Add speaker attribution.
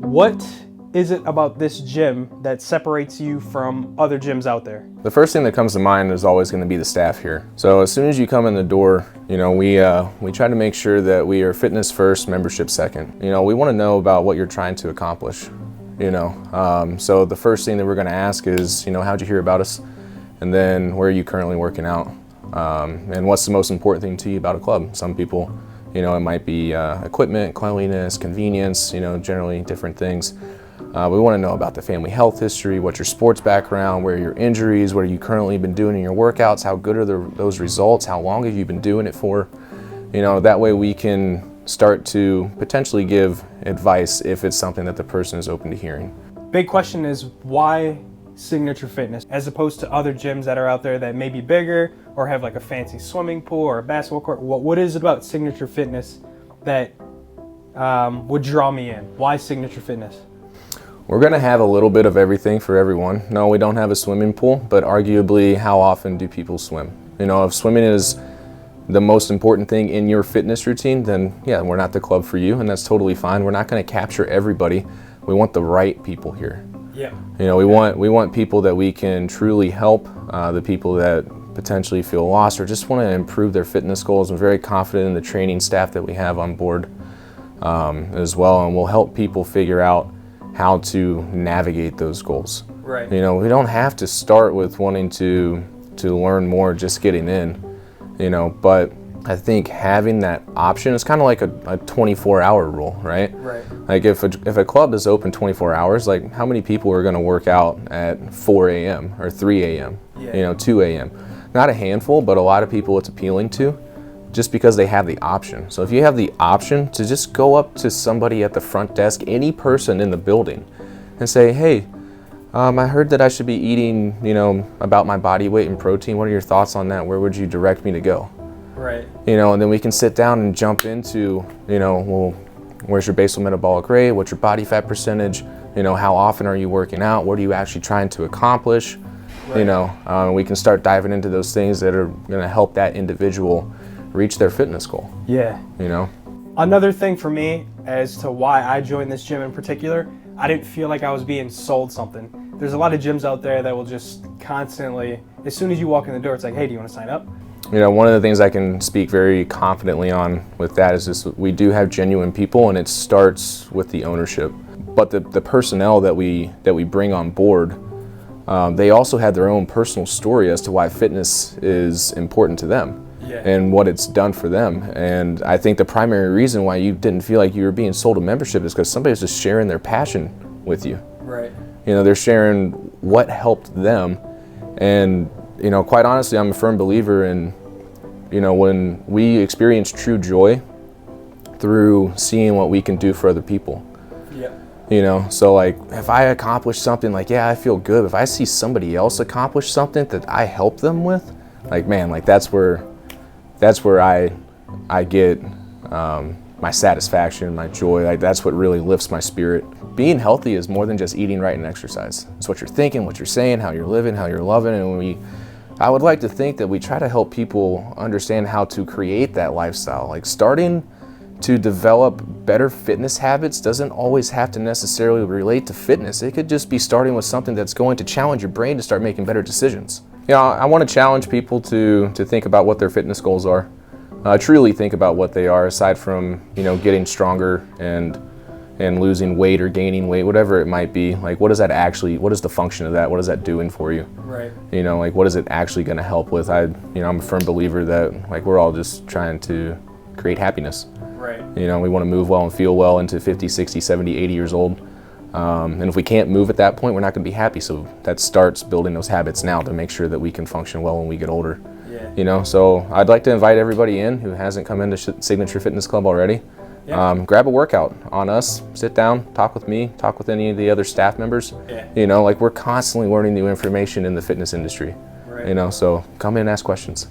Speaker 1: What is it about this gym that separates you from other gyms out there?
Speaker 2: The first thing that comes to mind is always going to be the staff here. So as soon as you come in the door, we try to make sure that we are fitness first, membership second. We want to know about what you're trying to accomplish. So the first thing that we're going to ask is, how'd you hear about us? And then where are you currently working out? And what's the most important thing to you about a club? Some people, it might be equipment, cleanliness, convenience, generally different things. We want to know about the family health history, what's your sports background, where are your injuries, what have you currently been doing in your workouts, how good are those results, how long have you been doing it for? That way we can start to potentially give advice if it's something that the person is open to hearing.
Speaker 1: Big question is, why Signature Fitness as opposed to other gyms that are out there that may be bigger or have like a fancy swimming pool or a basketball court? What is it about Signature Fitness that would draw me in? Why Signature Fitness?
Speaker 2: We're going to have a little bit of everything for everyone. No, we don't have a swimming pool, but arguably, how often do people swim? If swimming is the most important thing in your fitness routine, then yeah, we're not the club for you, and that's totally fine. We're not going to capture everybody. We want the right people here.
Speaker 1: Yeah.
Speaker 2: We want people that we can truly help, the people that potentially feel lost or just want to improve their fitness goals. I'm very confident in the training staff that we have on board as well, and we'll help people figure out how to navigate those goals.
Speaker 1: Right.
Speaker 2: We don't have to start with wanting to learn more, just getting in, but I think having that option is kind of like a 24-hour rule, right?
Speaker 1: Right.
Speaker 2: Like if a club is open 24 hours, like how many people are going to work out at 4 a.m. or 3 a.m., 2 a.m.? Not a handful, but a lot of people it's appealing to just because they have the option. So if you have the option to just go up to somebody at the front desk, any person in the building, and say, hey, I heard that I should be eating, about my body weight and protein. What are your thoughts on that? Where would you direct me to go?
Speaker 1: Right.
Speaker 2: And then we can sit down and jump into, well, where's your basal metabolic rate? What's your body fat percentage? How often are you working out? What are you actually trying to accomplish? Right. We can start diving into those things that are going to help that individual reach their fitness goal.
Speaker 1: Yeah. Another thing for me as to why I joined this gym in particular, I didn't feel like I was being sold something. There's a lot of gyms out there that will just constantly, as soon as you walk in the door, it's like, hey, do you want to sign up?
Speaker 2: One of the things I can speak very confidently on with that is just we do have genuine people, and it starts with the ownership. But the personnel that we bring on board, they also have their own personal story as to why fitness is important to them.
Speaker 1: Yeah.
Speaker 2: And what it's done for them. And I think the primary reason why you didn't feel like you were being sold a membership is because somebody's just sharing their passion with you.
Speaker 1: Right.
Speaker 2: They're sharing what helped them. And, quite honestly, I'm a firm believer in, when we experience true joy through seeing what we can do for other people.
Speaker 1: Yeah.
Speaker 2: So like if I accomplish something, like, yeah, I feel good. If I see somebody else accomplish something that I help them with, like, man, like that's where I get my satisfaction, my joy. Like that's what really lifts my spirit. Being healthy is more than just eating right and exercise. It's what you're thinking, what you're saying, how you're living, how you're loving. And I would like to think that we try to help people understand how to create that lifestyle. Like starting to develop better fitness habits doesn't always have to necessarily relate to fitness. It could just be starting with something that's going to challenge your brain to start making better decisions. I want to challenge people to think about what their fitness goals are. Truly think about what they are, aside from, getting stronger and losing weight or gaining weight, whatever it might be. Like, what is the function of that? What is that doing for you?
Speaker 1: Right.
Speaker 2: Like, what is it actually going to help with? I'm a firm believer that, like, we're all just trying to create happiness.
Speaker 1: Right.
Speaker 2: We want to move well and feel well into 50, 60, 70, 80 years old. And if we can't move at that point, we're not going to be happy. So that starts building those habits now to make sure that we can function well when we get older.
Speaker 1: Yeah.
Speaker 2: So I'd like to invite everybody in who hasn't come into Signature Fitness Club already.
Speaker 1: Yeah.
Speaker 2: Grab a workout on us, sit down, talk with me, talk with any of the other staff members.
Speaker 1: Yeah.
Speaker 2: Like we're constantly learning new information in the fitness industry.
Speaker 1: Right.
Speaker 2: So come in and ask questions.